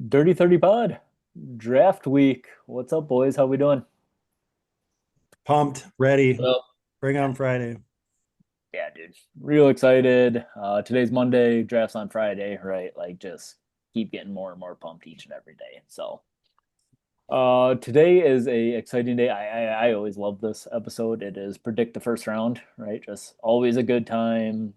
Dirty 30 Pod, draft week. What's up, boys? How we doing? Pumped, ready. Well, Bring on Friday. Yeah, dude. Real excited. Today's Monday, draft's on Friday, right? Like just keep getting more and more pumped each and every day. Today is a exciting day. I always love this episode. It is predict the first round, right? Just always a good time.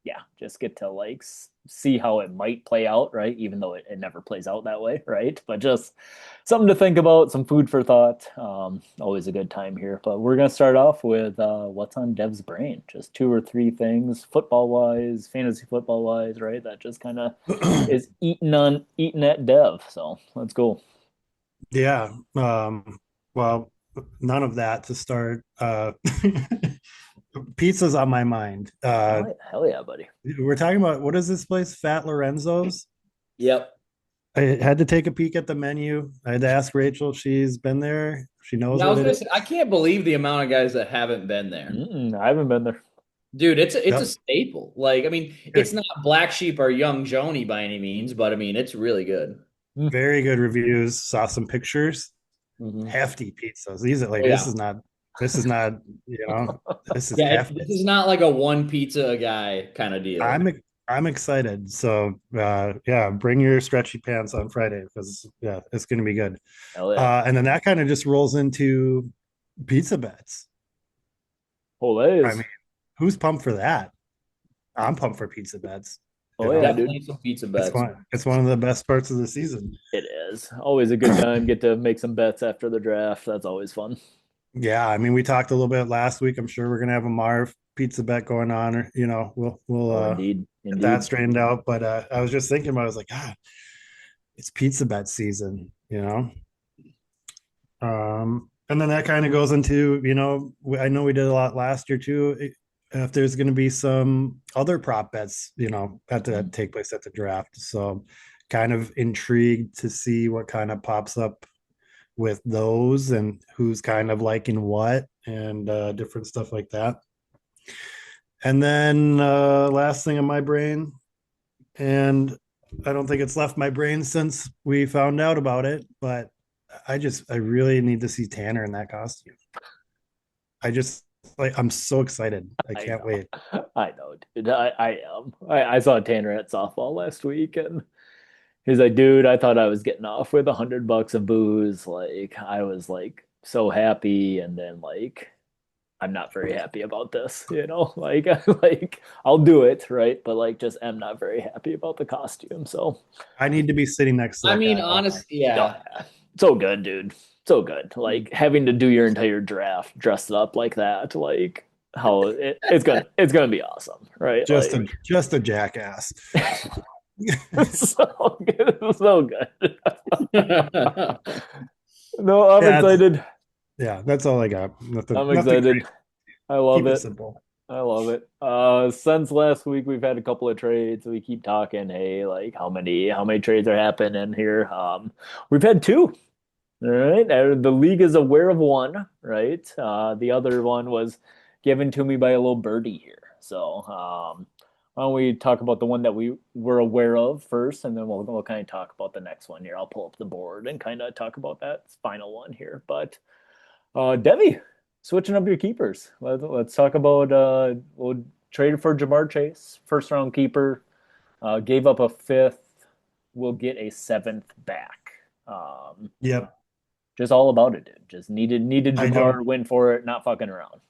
Yeah, just get to see how it might play out, right? Even though it never plays out that way, right? But just something to think about, some food for thought. Always a good time here. But we're gonna start off with what's on Dev's brain. Just two or three things, football wise, fantasy football wise, right? That just kind of is eating at Dev. So let's go. Yeah. Well, none of that to start. Pizza's on my mind. Hell yeah, buddy. We're talking about what is this place? Fat Lorenzo's. yep. I had to take a peek at the menu. I had to ask Rachel. She's been there. She knows Yeah, I what was it gonna is. say I can't believe the amount of guys that haven't been there. I haven't been there. Dude, it's a Yep. staple. Like, I mean, it's not Black Sheep or Young Joni by any means, but I mean, it's really good. Very good reviews. Saw some pictures. Mm-hmm. Hefty pizzas. These are Oh like yeah. this is not, you know, this is Yeah, hefty. this is not like a one pizza a guy kind of deal. I'm excited. So yeah, bring your stretchy pants on Friday because yeah, it's gonna be good. Hell yeah. And then that kind of just rolls into pizza bets. I Olays. mean, who's pumped for that? I'm pumped for pizza bets. You Oh yeah, know, dude. Definitely some pizza bets. it's one of the best parts of the season. It is always a good time. Get to make some bets after the draft. That's always fun. Yeah, I mean, we talked a little bit last week. I'm sure we're gonna have a Marv pizza bet going on, or we'll Oh, indeed, get that indeed. straightened out. But I was just thinking about, it, I was like, it's pizza bet season, you know. And then that kind of goes into, I know we did a lot last year too. If there's going to be some other prop bets, that take place at the draft. So kind of intrigued to see what kind of pops up with those and who's kind of liking what and different stuff like that. And then last thing on my brain, and I don't think it's left my brain since we found out about it, but I really need to see Tanner in that costume. I just I'm so excited. I I can't know, wait. I know, dude. I am. I saw Tanner at softball last week, and he's like, "Dude, I thought I was getting off with $100 of booze. Like, I was like so happy, and then I'm not very happy about this. Like I'll do it, right? But just am not very happy about the costume. So, I need to be sitting next to I that mean, guy all honest, oh, yeah. yeah. So good, dude. So good. Like having to do your entire draft dressed up like that, like it's gonna be awesome, right? night. Just a jackass. So good, so good. No, I'm Yeah, excited. yeah, that's all I got. I'm Nothing excited. crazy. I love Keep it it. simple. I love it. Since last week we've had a couple of trades. We keep talking, hey, like how many trades are happening here? We've had two. All right. The league is aware of one, right? The other one was given to me by a little birdie here. So, why don't we talk about the one that we were aware of first, and then we'll kind of talk about the next one here. I'll pull up the board and kind of talk about that final one here. But Devi, switching up your keepers. Let's talk about we'll traded for Jamar Chase, first round keeper, gave up a fifth, we'll get a seventh back. Um, Yep. just all about it, dude. Just needed I Jamar, don't win for it, not fucking around.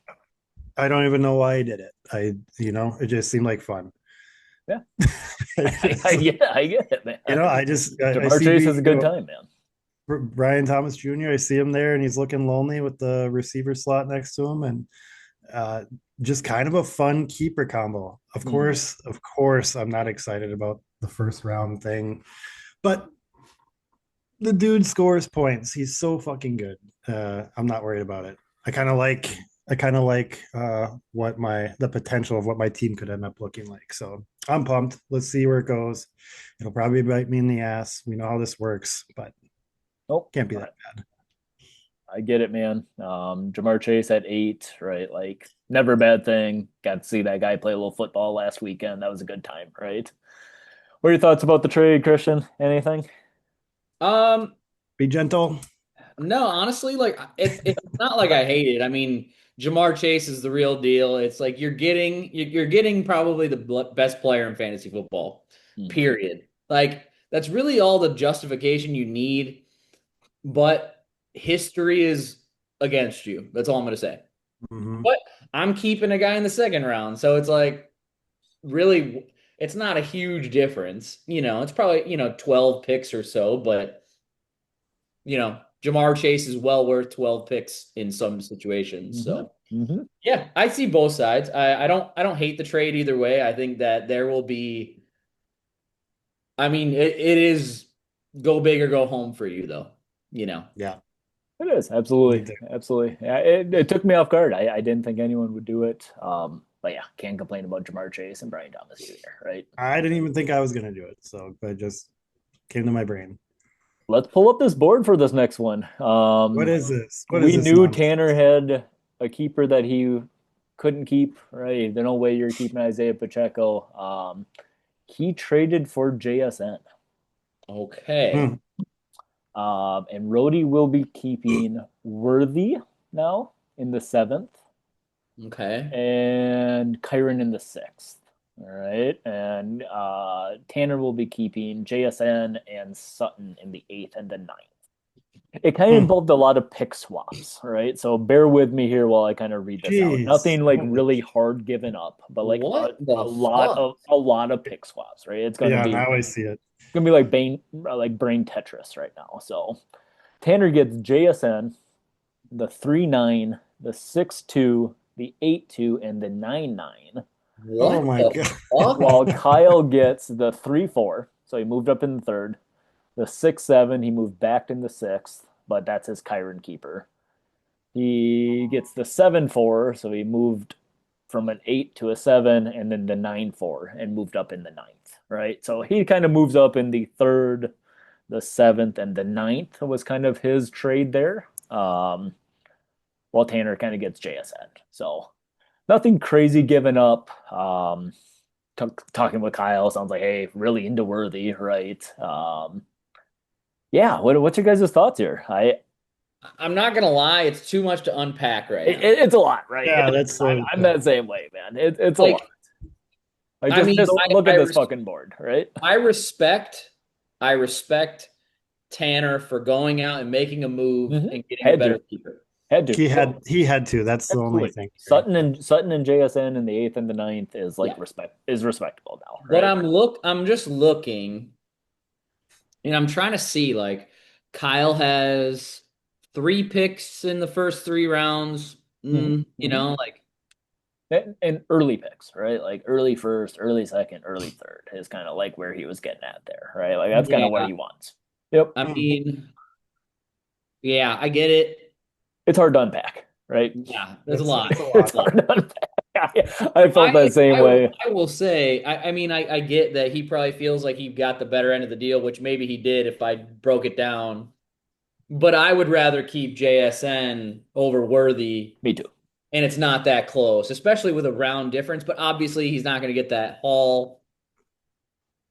I don't even know why I did it. It just seemed like fun. Yeah, I get it, man. I Jamar see Chase is a good time, man. Brian Thomas Jr. I see him there and he's looking lonely with the receiver slot next to him and uh, just kind of a fun keeper combo. Mhm. Of course, I'm not excited about the first round thing, but the dude scores points. He's so fucking good. I'm not worried about it. I kind of like what my the potential of what my team could end up looking like. So I'm pumped. Let's see where it goes. It'll probably bite me in the ass. We know how this works, but Nope. can't be I, that bad. I get it, man. Jamar Chase at 8, right? Like, never a bad thing. Got to see that guy play a little football last weekend. That was a good time, right? What are your thoughts about the trade, Christian? Anything? Um, Be gentle. no, honestly, like it's not like I hate it. I mean, Jamar Chase is the real deal. It's like you're getting probably the best player in fantasy football. Hmm. Period. Like that's really all the justification you need, but history is against you. That's all I'm going to say. Mhm. But I'm keeping a guy in the second round, so it's like really it's not a huge difference. It's probably, 12 picks or so, but Jamar Chase is well worth 12 picks in some situations. Hmm. So Hmm. yeah, I see both sides. I don't hate the trade either way. I think that there will be, I mean, it is go big or go home for you though, you know. Yeah, It is me absolutely, too. absolutely. Yeah, it took me off guard. I didn't think anyone would do it. But yeah, can't complain about Jamar Chase and Brian Thomas either, right? I didn't even think I was gonna do it, so it just came to my brain. Let's pull up this board for this next one. What is this? What is We this knew nonsense? Tanner had a keeper that he couldn't keep, right? There's no way you're keeping Isaiah Pacheco. He traded for JSN. Okay. Hmm. And Rhodey will be keeping Worthy now in the seventh Okay. and Kyron in the sixth. All right. And Tanner will be keeping JSN and Sutton in the eighth and the ninth. It kind of Hmm. involved a lot of pick swaps, right? So bear with me here while I kind of read this out. Jeez. Nothing like really hard given up, but like What a the lot fuck? of a lot of pick swaps, right? Yeah, now I see it. It's gonna be like brain Tetris right now. So Tanner gets JSN, the 3-9, the 6-2, the 8-2, and the 9-9. Oh What my the God. fuck? While Kyle gets the 3-4, so he moved up in the third. The 6-7, he moved back in the sixth, but that's his Kyron keeper. He gets the 7-4, so he moved from an 8 to a 7, and then the 9-4 and moved up in the ninth, right? So he kind of moves up in the third, the seventh, and the ninth was kind of his trade there. While Tanner kind of gets JSN. So nothing crazy given up. Talking with Kyle sounds like, hey, really into Worthy, right? Yeah, what's your guys' thoughts here? I'm not gonna lie, it's too much to unpack right now. It's a lot, right? Yeah, that's I'm that same way, man. It's a lot. Like, Like I mean, just look at this fucking board, right? I respect, I respect Tanner for going out and making a move Mm-hmm. and getting a Had better to, keeper. had to. he had to. That's the only Absolutely. thing here. Sutton and JSN in the eighth and the ninth is like Yeah. respectable now, But right? I'm just looking and I'm trying to see like Kyle has 3 picks in the first 3 rounds. Mm-hmm. Like And early picks, right? Like early first, early second, early third is kind of like where he was getting at there, right? Like that's kind of what yeah, he wants. Yep. I Hmm. mean, yeah, I get it. It's hard to unpack, right? Yeah, there's a It's lot. a It's lot. A lot. hard to unpack. I felt that same way. I will say, I mean, I get that he probably feels like he got the better end of the deal, which maybe he did if I broke it down. But I would rather keep JSN over Worthy, Me too. and it's not that close, especially with a round difference. But obviously, he's not going to get that haul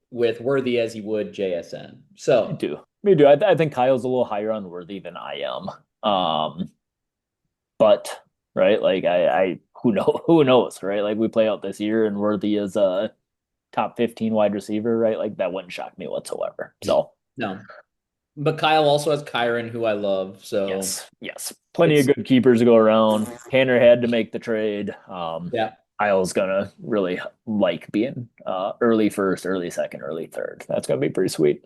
with Worthy as he would JSN. Me So, too. Me too. I think Kyle's a little higher on Worthy than I am. But right, like I who knows, right? Like we play out this year and Worthy is a top 15 wide receiver, right? Like that wouldn't shock me whatsoever. So no. But Kyle also has Kyron, who I love. So yes, yes. Plenty of it's, good keepers to go around. Tanner had to make the trade. yeah. Kyle's gonna really like being early first, early second, early third. That's gonna be pretty sweet.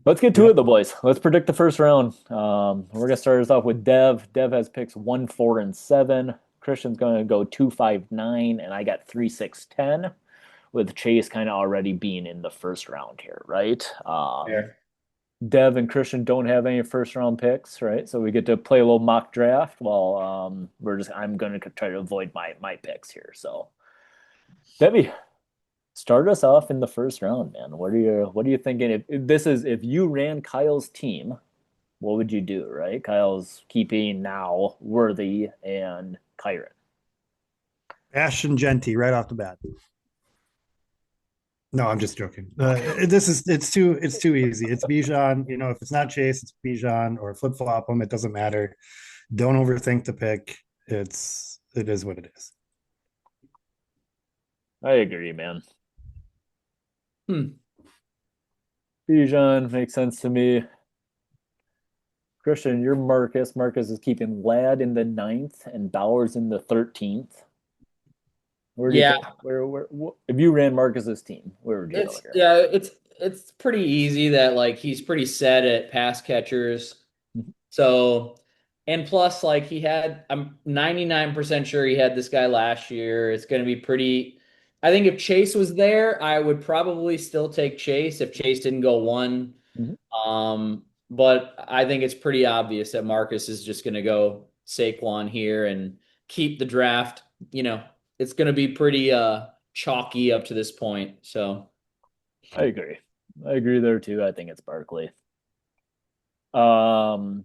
Let's get to Yep. it though, boys. Let's predict the first round. We're gonna start us off with Dev. Dev has picks 1, 4, and 7. Christian's gonna go 2, 5, 9, and I got 3, 6, 10. With Chase kind of already being in the first round here, right? Fair. Dev and Christian don't have any first round picks, right? So we get to play a little mock draft while I'm gonna try to avoid my picks here. So Debbie, start us off in the first round, man. What are you thinking? If you ran Kyle's team, what would you do, right? Kyle's keeping now Worthy and Kyron. Ashton Genty right off the bat. No, I'm just joking. It's too easy. It's Bijan. You know, if it's not Chase, it's Bijan or flip flop them. It doesn't matter. Don't overthink the pick. It is what it is. I agree, man. Hmm. Bijan makes sense to me. Christian, you're Marcus. Marcus is keeping Ladd in the ninth and Bowers in the 13th. Where do you Yeah, think? If you ran Marcus's team, where would you go it's here? yeah, it's pretty easy that like he's pretty set at pass catchers. So, and plus, like I'm 99% sure he had this guy last year. It's going to be pretty. I think if Chase was there, I would probably still take Chase if Chase didn't go one. Mhm. But I think it's pretty obvious that Marcus is just going to go Saquon here and keep the draft. You know, it's going to be pretty chalky up to this point. So, I agree. I agree there too. I think it's Barkley. Um,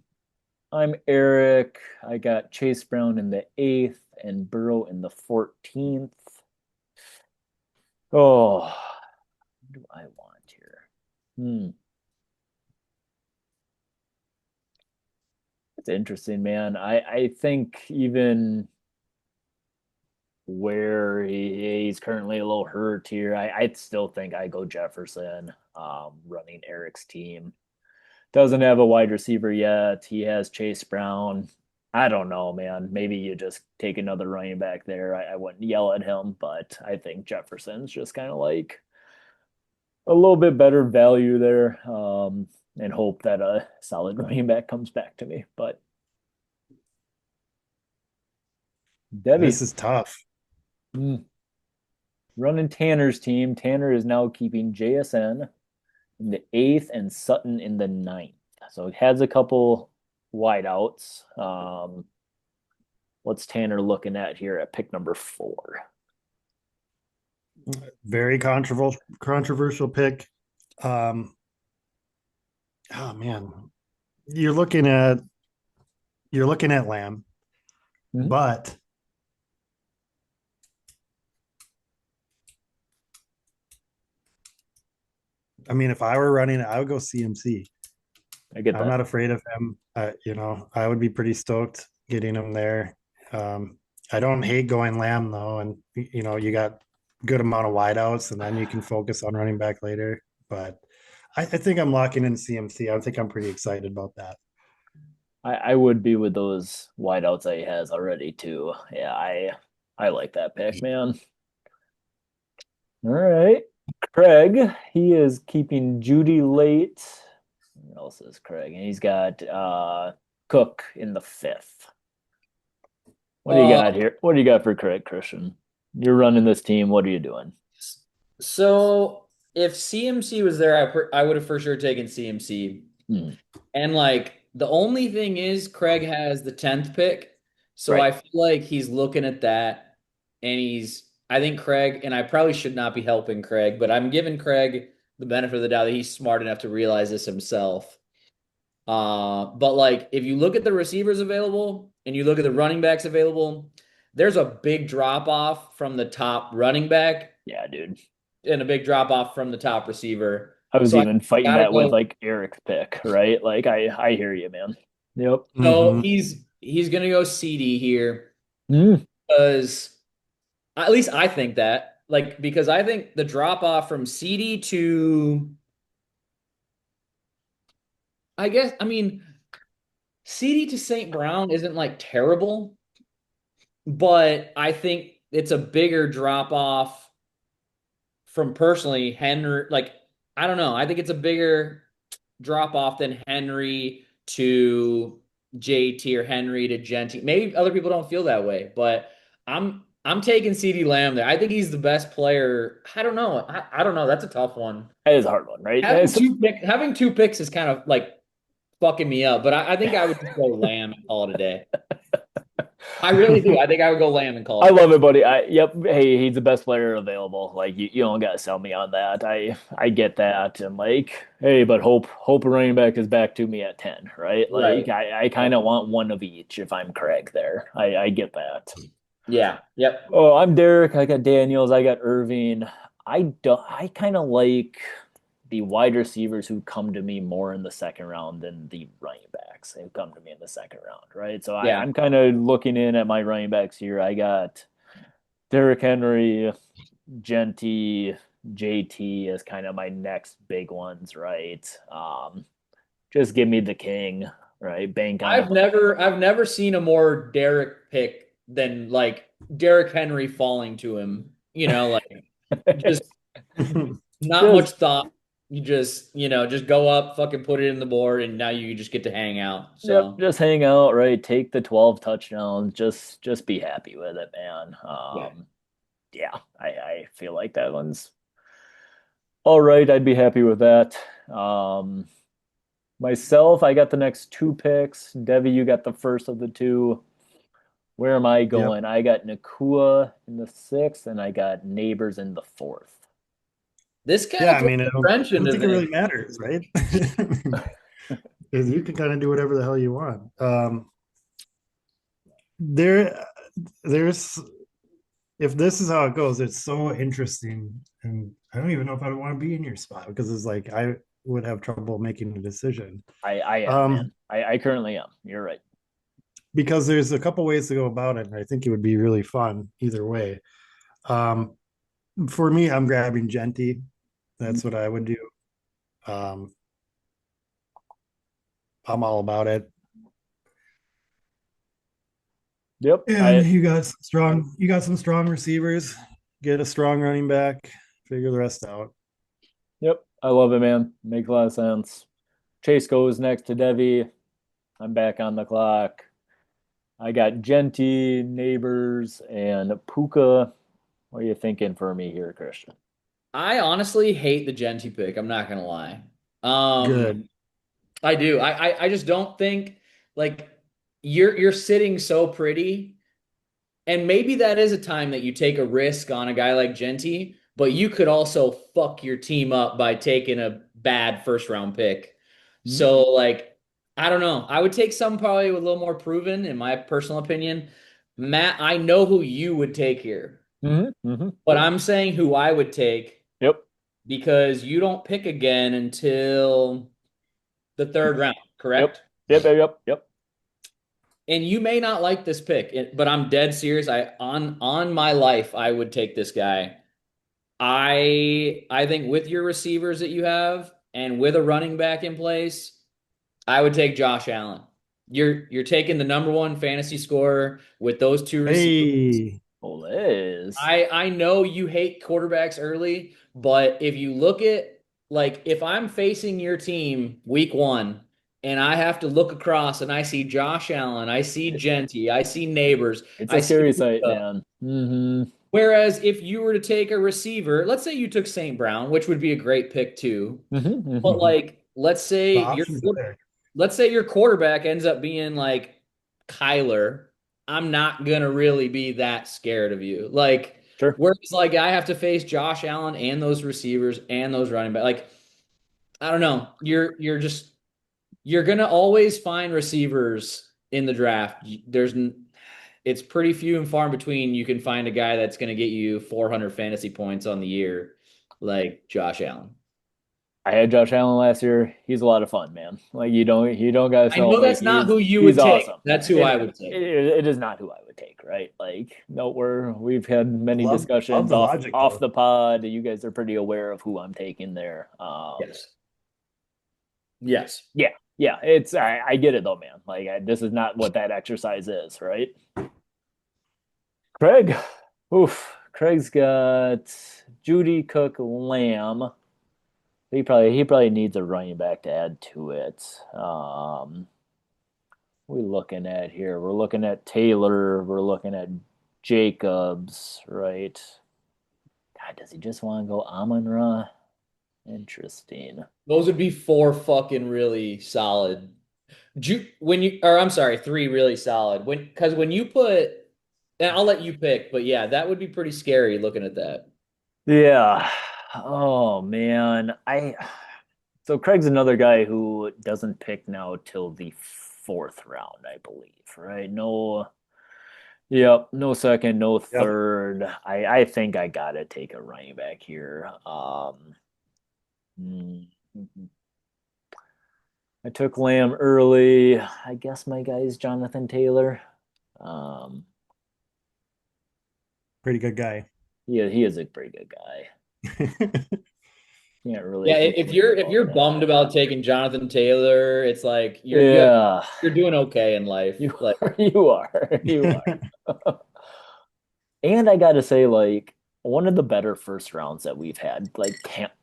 I'm Eric. I got Chase Brown in the eighth and Burrow in the 14th. Oh, what do I want here? Hmm. It's interesting, man. I think even where he's currently a little hurt here, I still think I go Jefferson, running Eric's team. Doesn't have a wide receiver yet. He has Chase Brown. I don't know, man. Maybe you just take another running back there. I wouldn't yell at him, but I think Jefferson's just kind of like a little bit better value there, and hope that a solid running back comes back to me. But Debbie, This is tough. hmm, running Tanner's team. Tanner is now keeping JSN in the eighth and Sutton in the ninth. So it has a couple wideouts. What's Tanner looking at here at pick number 4? Very controversial pick. Um, oh man, you're looking at you're looking at Lamb, Mhm. but I mean, if I were running it, I would go CMC. I get I'm that. not afraid of him. You know, I would be pretty stoked getting him there. I don't hate going Lamb though, and you know, you got good amount of wideouts, and then you can focus on running back later. But I think I'm locking in CMC. I think I'm pretty excited about that. I would be with those wideouts that he has already too. Yeah, I like that pick, man. All right. Craig, he is keeping Judy late. What else is Craig? And he's got Cook in the fifth. What do you uh, got here? What do you got for Craig, Christian? You're running this team. What are you doing? so if CMC was there, I would have for sure taken CMC. Hmm, And like the only thing is Craig has the 10th pick. So right. I feel like he's looking at that and I think Craig, and I probably should not be helping Craig, but I'm giving Craig the benefit of the doubt that he's smart enough to realize this himself. But like if you look at the receivers available and you look at the running backs available, there's a big drop off from the top running back Yeah, dude. and a big drop off from the top receiver. I was So I even fighting gotta that with go. like Eric's pick, right? Like I hear you, man. Yep. So Mm-hmm. he's gonna go CD here Mm, because at least I think that like because I think the drop off from CD to I mean CD to St. Brown isn't like terrible, but I think it's a bigger drop off from personally Henry. Like I don't know, I think it's a bigger drop off than Henry to JT or Henry to Genty. Maybe other people don't feel that way, but I'm taking CD Lamb there. I think he's the best player. I don't know. I don't know. That's a tough one. that is a hard one, right? Having two picks is kind of like fucking me up, but I think I would just go Lamb and call it a day. I really do. I think I would go Lamb and call I it a day. love it, buddy. Yep. Hey, he's the best player available. Like you don't gotta sell me on that. I get that. And like, hey, but hope a running back is back to me at 10, right? Like Right. I kind of want one of each if I'm Craig there. I get that. Yeah. Yep. Oh, I'm Derek. I got Daniels. I got Irving. I kind of like the wide receivers who come to me more in the second round than the running backs who come to me in the second round, right? So Yeah. I'm kind of looking in at my running backs here. I got Derrick Henry, Genty, JT as kind of my next big ones, right? Just give me the king, right? Bank on the I've never seen a more Derek pick than like Derrick Henry falling to him. Like just not much just thought. You just go up, fucking put it in the board, and now you just get to hang out. yep, So just hang out, right? Take the 12 touchdowns. Just be happy with it, man. yeah. Yeah, I feel like that one's all right. I'd be happy with that. Myself, I got the next two picks. Devi, you got the first of the two. Where am I Yep. going? I got Nakua in the sixth, and I got Neighbors in the fourth. This kind Yeah, of I puts mean, a wrench I don't into think it things. really matters, right? Because you can kind of do whatever the hell you want. There, there's if this is how it goes, it's so interesting, and I don't even know if I want to be in your spot because it's like I would have trouble making a decision. I am, man. Um, I currently am. You're right. because there's a couple ways to go about it, and I think it would be really fun either way. Um, for me, I'm grabbing Genty. That's what I would do. Um, I'm all about it. Yep. And you got some strong receivers. Get a strong running back. Figure the rest out. Yep. I love it, man. Makes a lot of sense. Chase goes next to Devi. I'm back on the clock. I got Genty, Neighbors, and Puka. What are you thinking for me here, Christian? I honestly hate the Genty pick. I'm not gonna lie. Um, Good. I do. I just don't think like you're sitting so pretty, and maybe that is a time that you take a risk on a guy like Genty, but you could also fuck your team up by taking a bad first round pick. Hmm. So like, I don't know. I would take some probably with a little more proven, in my personal opinion. Matt, I know who you would take here, Hmm. Hmm. but I'm saying who I would take Yep. because you don't pick again until the third round, Yep. correct? Yep. Yep. Yep. Yep. And you may not like this pick, but I'm dead serious. On my life, I would take this guy. I think with your receivers that you have and with a running back in place, I would take Josh Allen. You're taking the number one fantasy scorer with those two receivers. Hey, Liz. I know you hate quarterbacks early, but if you look at like if I'm facing your team week one and I have to look across and I see Josh Allen, I see Genty, I see Neighbors, It's I a see scary sight, Luka. man. Hmm. Whereas if you were to take a receiver, let's say you took St. Brown, which would be a great pick too. Hmm. But Hmm. like the options are there. let's say your quarterback ends up being like Kyler, I'm not gonna really be that scared of you. Like, Sure. whereas like I have to face Josh Allen and those receivers and those running back. Like, I don't know. You're gonna always find receivers in the draft. It's pretty few and far in between you can find a guy that's gonna get you 400 fantasy points on the year, like Josh Allen. I had Josh Allen last year. He's a lot of fun, man. Like you don't gotta I sell know him. Like that's not who you he's would take. awesome. That's who I It, would it take. it is not who I would take, right? Like no, we've had many Love discussions the logic off though. the pod. You guys are pretty aware of who I'm taking there. Yes. Yes. Yeah, yeah. I get it though, man. Like this is not what that exercise is, right? Craig, oof. Craig's got Judy Cook Lamb. He probably needs a running back to add to it. We looking at here? We're looking at Taylor. We're looking at Jacobs, right? God, does he just want to go Amon Ra? Interesting. Those would be four fucking really solid. When you, or I'm sorry, three really solid. Because when you put, and I'll let you pick, but yeah, that would be pretty scary looking at that. Yeah. Oh man. So Craig's another guy who doesn't pick now till the fourth round, I believe, right? Yep, no second, no Yep. third. I think I gotta take a running back here. Mm, I took Lamb early. I guess my guy is Jonathan Taylor. Um, Pretty good guy. he is a pretty good guy. Can't really Yeah, complain if about you're bummed that. about taking Jonathan Taylor, it's like Yeah, you're doing okay in life. you Like, you are you are. And I gotta say, like, one of the better first rounds that we've had, like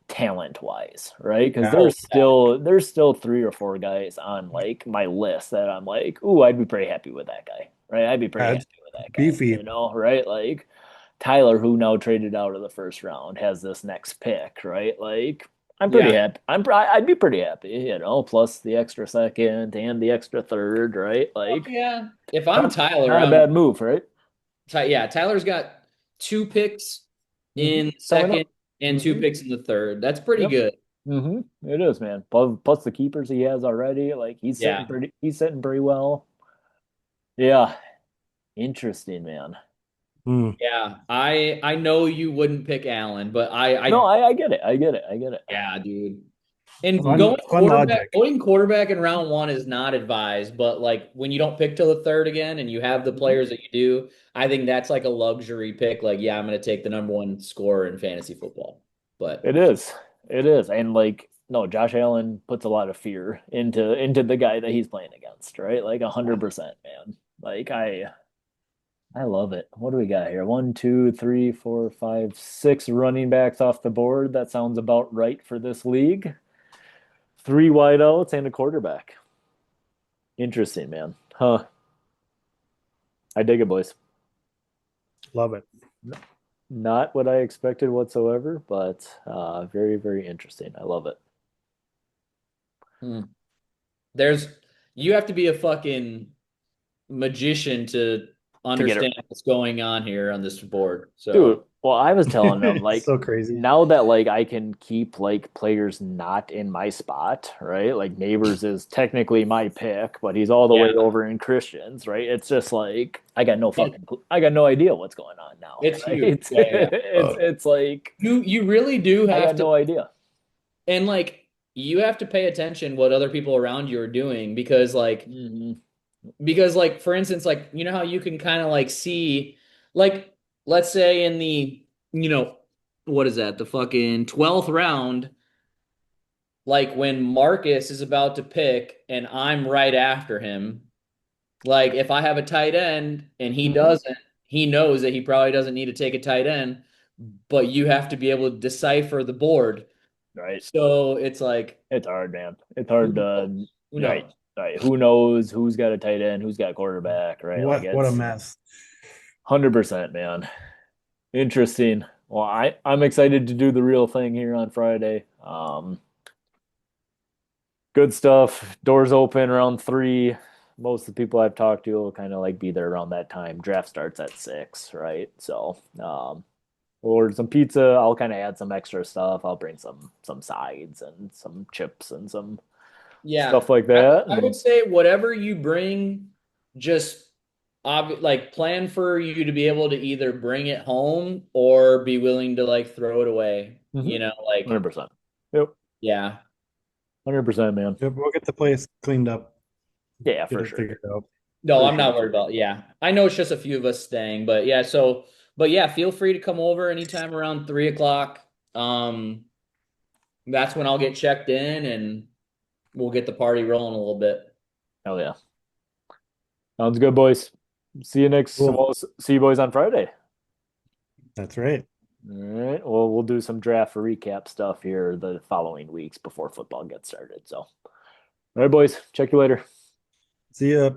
talent wise, right? Because Yeah. there's still three or four guys on like my list that I'm like, ooh, I'd be pretty happy with that guy, right? I'd be pretty It's happy with that guy, beefy. right? Like Tyler, who now traded out of the first round, has this next pick, right? Like I'm pretty yeah, happy. I'd be pretty happy, plus the extra second and the extra third, right? fuck Like yeah. If I'm not Tyler, not a bad move, right? Yeah, Tyler's got 2 picks Hmm. in the Coming second up. and two Hmm. picks in the third. That's pretty Yep. good. It is, man. Plus the keepers he has already, like Yeah. he's sitting pretty well. Yeah, interesting, man. Hmm. Yeah. I know you wouldn't pick Allen, but No, I I get it. I get it. I get it. yeah, dude. And Hmm. Fun logic. going quarterback in round one is not advised, but like when you don't pick till the third again and you have the Hmm. players that you do, I think that's like a luxury pick. Like, yeah, I'm gonna take the number one scorer in fantasy football. But It is. It is. And like, no, Josh Allen puts a lot of fear into the guy that he's playing against, right? Like 100%, man. Like I love it. What do we got here? One, two, three, four, five, six running backs off the board. That sounds about right for this league. Three wideouts and a quarterback. Interesting, man. Huh. I dig it, boys. Love it. Not what I expected whatsoever, but very, very interesting. I love it. hmm, there's you have to be a fucking magician to To get it, understand what's going on here on this board. dude. So Well, I was telling them like So crazy. now that like I can keep like players not in my spot, right? Like Neighbors is technically my pick, but he's all the way yeah, over in Christians, right? It's just like it, I got no idea what's going on now, it's right? huge. Yeah, yeah, yeah. It's like You really do I have got to, no idea. and like you have to pay attention what other people around you are doing Hmm. because like for instance, like you know how you can kind of like see like let's say in the you know what is that the fucking 12th round like when Marcus is about to pick and I'm right after him. Like if I have a tight end and he Hmm. doesn't, he knows that he probably doesn't need to take a tight end, but you have to be able to decipher the board. Right. So it's like, It's hard, man. It's hard who to knows? Who right, knows? right. Who knows who's got a tight end, who's got quarterback, right? Like What a it's mess. 100%, man. Interesting. Well, I'm excited to do the real thing here on Friday. Good stuff. Doors open around 3. Most of the people I've talked to will kind of like be there around that time. Draft starts at 6, right? So, we'll order some pizza. I'll kind of add some extra stuff. I'll bring some sides and some chips and some Yeah. stuff like that. I would And say whatever you bring, just like plan for you to be able to either bring it home or be willing to like throw it away. Mhm. Like, 100%. Yep. yeah. 100%, man. Yep, we'll get the place cleaned up, Yeah, get for it sure. figured out. No, For I'm not sure. worried about. Yeah, I know it's just a few of us staying, but yeah. But yeah, feel free to come over anytime around 3 o'clock. Um, that's when I'll get checked in, and we'll get the party rolling a little bit. Hell yeah. Sounds good, boys. Cool. See you boys on Friday. That's right. All right. Well, we'll do some draft recap stuff here the following weeks before football gets started. So, all right, boys. Check you later. See ya.